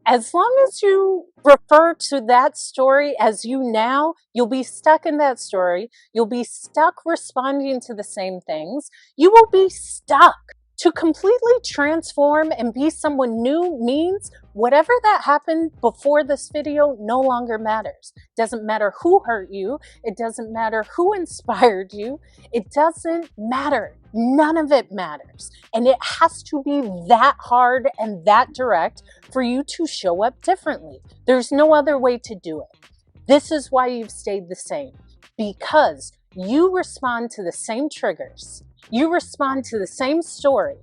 As long as you refer to that story as you now, you'll be stuck in that story. You'll be stuck responding to the same things. You will be stuck. To completely transform and be someone new means whatever that happened before this video no longer matters. Doesn't matter who hurt you. It doesn't matter who inspired you. It doesn't matter. None of it matters. And it has to be that hard and that direct for you to show up differently. There's no other way to do it. This is why you've stayed the same, because you respond to the same triggers. You respond to the same story.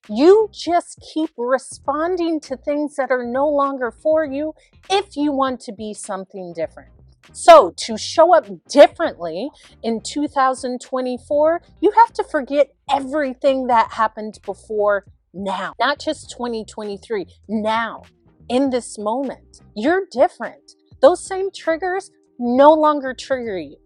You just keep responding to things that are no longer for you if you want to be something different. So to show up differently in 2024, you have to forget everything that happened before now, not just 2023, now, in this moment. You're different. Those same triggers no longer trigger you.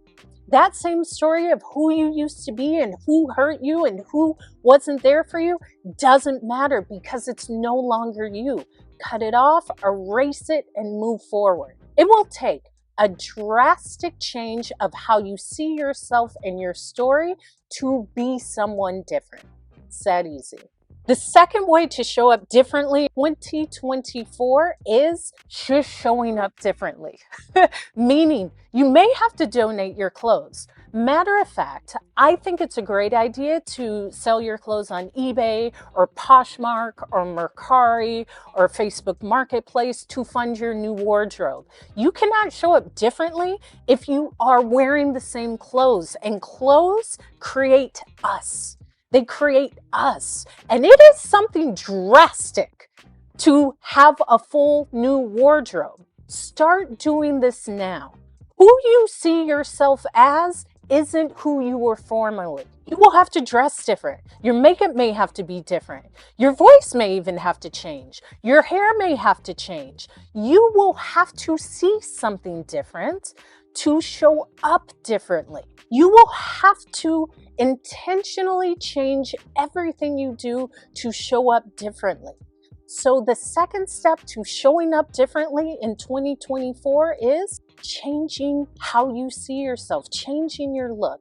That same story of who you used to be and who hurt you and who wasn't there for you doesn't matter because it's no longer you. Cut it off, erase it, and move forward. It will take a drastic change of how you see yourself and your story to be someone different. It's that easy. The second way to show up differently in 2024 is just showing up differently. Meaning, you may have to donate your clothes. Matter of fact, I think it's a great idea to sell your clothes on eBay or Poshmark or Mercari or Facebook Marketplace to fund your new wardrobe. You cannot show up differently if you are wearing the same clothes, and clothes create us. They create us. And it is something drastic to have a full new wardrobe. Start doing this now. Who you see yourself as isn't who you were formerly. You will have to dress different. Your makeup may have to be different. Your voice may even have to change. Your hair may have to change. You will have to see something different to show up differently. You will have to intentionally change everything you do to show up differently. So the second step to showing up differently in 2024 is changing how you see yourself, changing your look,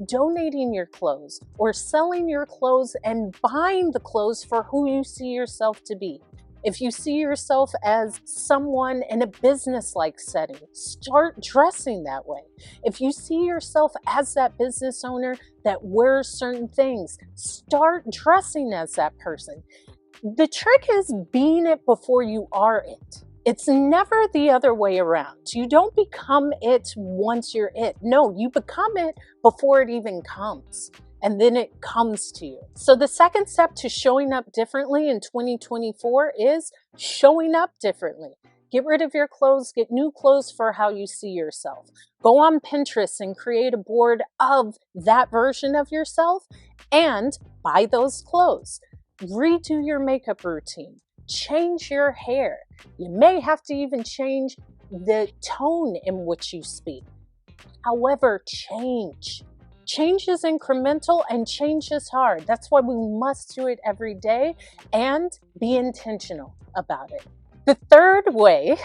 donating your clothes, or selling your clothes and buying the clothes for who you see yourself to be. If you see yourself as someone in a business-like setting, start dressing that way. If you see yourself as that business owner that wears certain things, start dressing as that person. The trick is being it before you are it. It's never the other way around. You don't become it once you're it. No, you become it before it even comes. And then it comes to you. So the second step to showing up differently in 2024 is showing up differently. Get rid of your clothes, get new clothes for how you see yourself. Go on Pinterest and create a board of that version of yourself and buy those clothes. Redo your makeup routine. Change your hair. You may have to even change the tone in which you speak. However, change. Change is incremental and change is hard. That's why we must do it every day and be intentional about it. The third way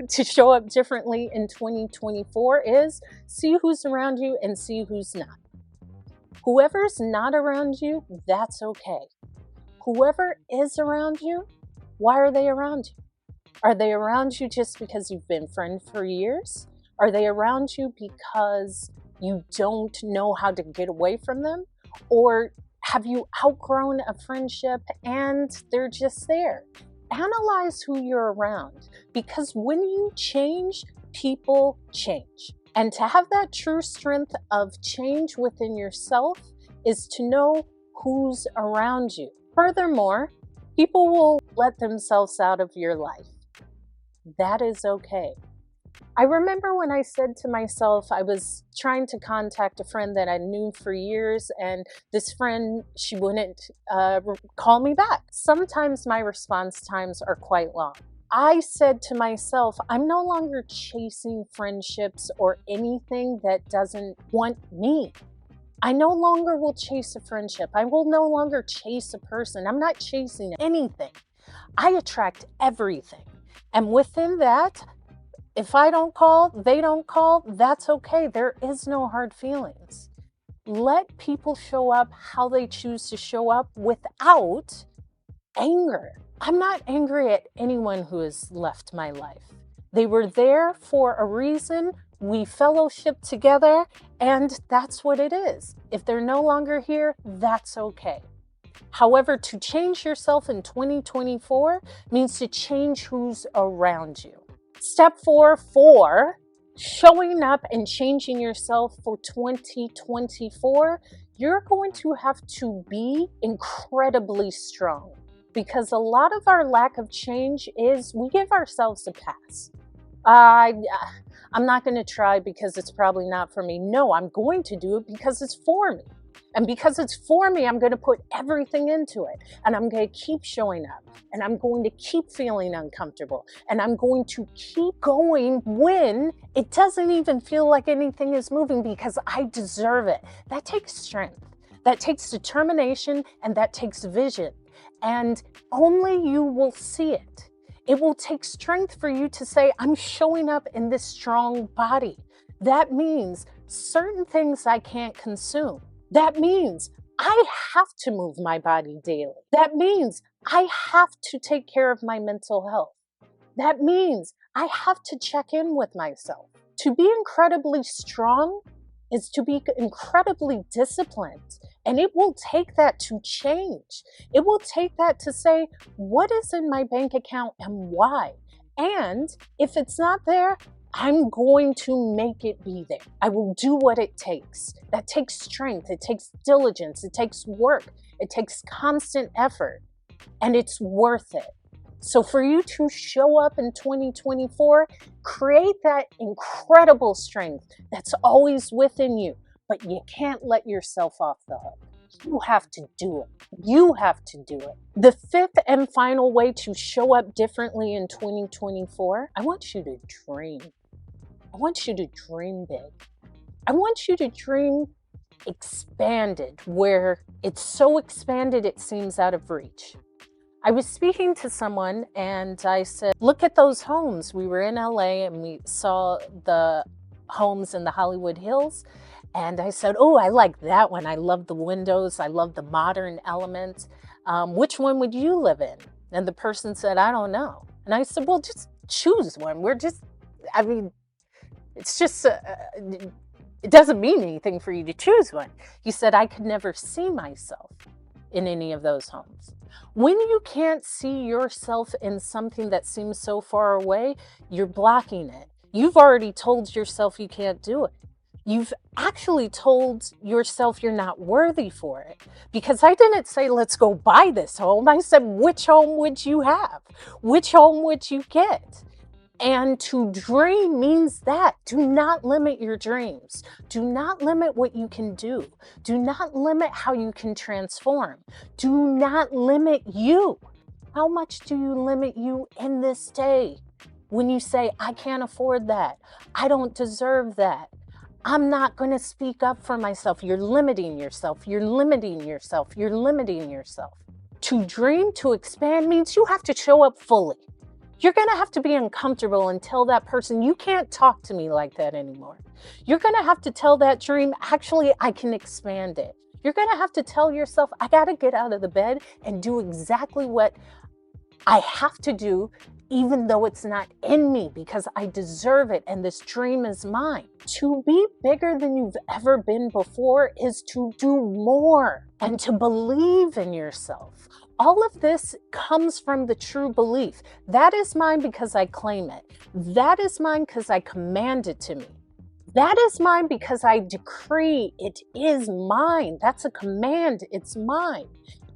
to show up differently in 2024 is see who's around you and see who's not. Whoever's not around you, that's okay. Whoever is around you, why are they around you? Are they around you just because you've been friends for years? Are they around you because you don't know how to get away from them? Or have you outgrown a friendship and they're just there? Analyze who you're around, because when you change, people change. And to have that true strength of change within yourself is to know who's around you. Furthermore, people will let themselves out of your life. That is okay. I remember when I said to myself, I was trying to contact a friend that I knew for years, and this friend, she wouldn't call me back. Sometimes my response times are quite long. I said to myself, I'm no longer chasing friendships or anything that doesn't want me. I no longer will chase a friendship. I will no longer chase a person. I'm not chasing anything. I attract everything. And within that, if I don't call, they don't call, that's okay. There is no hard feelings. Let people show up how they choose to show up without anger. I'm not angry at anyone who has left my life. They were there for a reason. We fellowship together, and that's what it is. If they're no longer here, that's okay. However, to change yourself in 2024 means to change who's around you. Step 4, showing up and changing yourself for 2024, you're going to have to be incredibly strong, because a lot of our lack of change is we give ourselves a pass. I'm not going to try because it's probably not for me. No, I'm going to do it because it's for me. And because it's for me, I'm going to put everything into it. And I'm going to keep showing up. And I'm going to keep feeling uncomfortable. And I'm going to keep going when it doesn't even feel like anything is moving, because I deserve it. That takes strength. That takes determination, and that takes vision. And only you will see it. It will take strength for you to say, I'm showing up in this strong body. That means certain things I can't consume. That means I have to move my body daily. That means I have to take care of my mental health. That means I have to check in with myself. To be incredibly strong is to be incredibly disciplined. And it will take that to change. It will take that to say, what is in my bank account and why? And if it's not there, I'm going to make it be there. I will do what it takes. That takes strength. It takes diligence. It takes work. It takes constant effort. And it's worth it. So for you to show up in 2024, create that incredible strength that's always within you, but you can't let yourself off the hook. You have to do it. You have to do it. The fifth and final way to show up differently in 2024, I want you to dream. I want you to dream big. I want you to dream expanded, where it's so expanded it seems out of reach. I was speaking to someone and I said, look at those homes. We were in LA and we saw the homes in the Hollywood Hills. And I said, oh, I like that one. I love the windows. I love the modern elements. Which one would you live in? And the person said, I don't know. And I said, well, just choose one. It's just, it doesn't mean anything for you to choose one. He said, I could never see myself in any of those homes. When you can't see yourself in something that seems so far away, you're blocking it. You've already told yourself you can't do it. You've actually told yourself you're not worthy for it. Because I didn't say, let's go buy this home. I said, which home would you have? Which home would you get? And to dream means that. Do not limit your dreams. Do not limit what you can do. Do not limit how you can transform. Do not limit you. How much do you limit you in this day? When you say, I can't afford that. I don't deserve that. I'm not going to speak up for myself. You're limiting yourself. You're limiting yourself. You're limiting yourself. To dream, to expand means you have to show up fully. You're going to have to be uncomfortable and tell that person, you can't talk to me like that anymore. You're going to have to tell that dream, actually, I can expand it. You're going to have to tell yourself, I got to get out of the bed and do exactly what I have to do, even though it's not in me, because I deserve it and this dream is mine. To be bigger than you've ever been before is to do more and to believe in yourself. All of this comes from the true belief. That is mine because I claim it. That is mine because I command it to me. That is mine because I decree it is mine. That's a command. It's mine.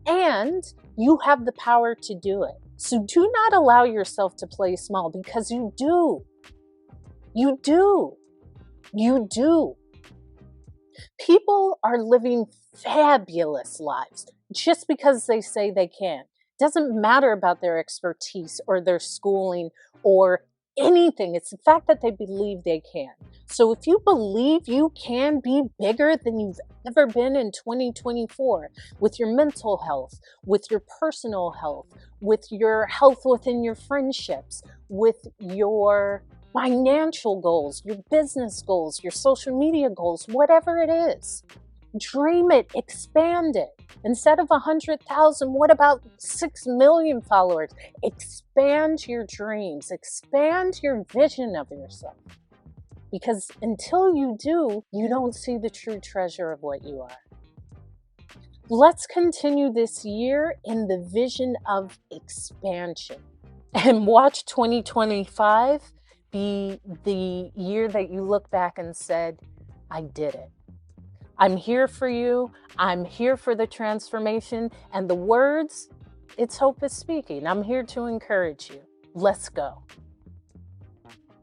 And you have the power to do it. So do not allow yourself to play small, because you do. You do. You do. People are living fabulous lives just because they say they can. It doesn't matter about their expertise or their schooling or anything. It's the fact that they believe they can. So if you believe you can be bigger than you've ever been in 2024, with your mental health, with your personal health, with your health within your friendships, with your financial goals, your business goals, your social media goals, whatever it is, dream it, expand it. Instead of 100,000, what about 6 million followers? Expand your dreams, expand your vision of yourself. Because until you do, you don't see the true treasure of what you are. Let's continue this year in the vision of expansion and watch 2025 be the year that you look back and said, I did it. I'm here for you. I'm here for the transformation. And the words, it's Hope is speaking. I'm here to encourage you. Let's go.